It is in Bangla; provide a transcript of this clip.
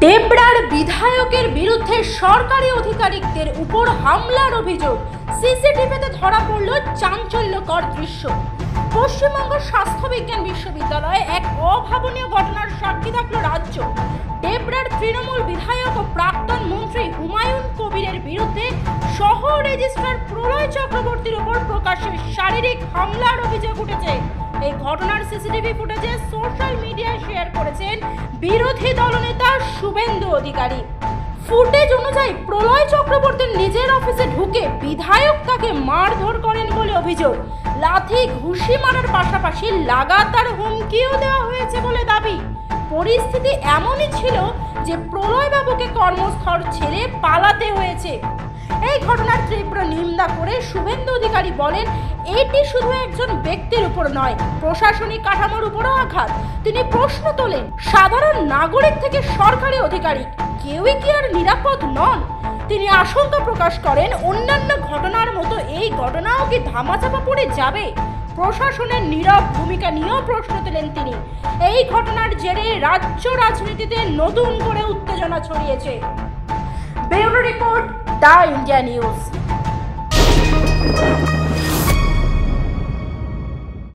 দেবরার বিধায়কের বিরুদ্ধে সরকারি আধিকারিকদের উপর হামলার অভিযোগ, সিসিটিভিতে ধরা পড়ল চাঞ্চল্যকর দৃশ্য। পশ্চিমবঙ্গ স্বাস্থ্য বিজ্ঞান বিশ্ববিদ্যালয়ে এক অভাবনীয় ঘটনার সাক্ষী থাকল রাজ্য। দেবরার তৃণমূল বিধায়ক ও প্রাক্তন মন্ত্রী হুমায়ুন কবিরের বিরুদ্ধে শহর রেজিস্ট্রার প্রলয় চক্রবর্তীর উপর প্রকাশ্যে শারীরিক হামলার অভিযোগ উঠেছে। এই ঘটনার সিসিটিভি ফুটেজে সোশ্যাল মিডিয়ায় শেয়ার করেছেন বিরোধী দলনেতা শুভেন্দু অধিকারী। ফুটেজ অনুযায়ী প্রলয় চক্রবর্তীর নিজের অফিসে ঢুকে বিধায়ক তাকে মারধর করেন বলে অভিযোগ। লাথি ঘুষি মারার পাশাপাশি লাগাতার হুমকিও দেওয়া হয়েছে বলে দাবি। পরিস্থিতি এমনই ছিল যে প্রলয় বাবুকে কর্মস্থল ছেড়ে পালাতে হয়েছে। এই ঘটনার তীব্র নিন্দা করে শুভেন্দু অধিকারী বলেন, এটি শুধু একজন ব্যক্তির উপর নয়, প্রশাসনিক কাঠামোর উপরও আঘাত। তিনি প্রশ্ন তোলেন, সাধারণ নাগরিক থেকে সরকারি অধিকারী কেউই কি আর নিরাপদ নন? তিনি আশঙ্কা প্রকাশ করেন, অন্যান্য ঘটনার মতো এই ঘটনাও কি ধামাচাপা পড়ে যাবে? প্রশাসনের নীরব ভূমিকা নিয়েও প্রশ্ন তোলেন তিনি। এই ঘটনার জেরে রাজ্য রাজনীতিতে নতুন করে উত্তেজনা ছড়িয়েছে। Bureau report, the India news.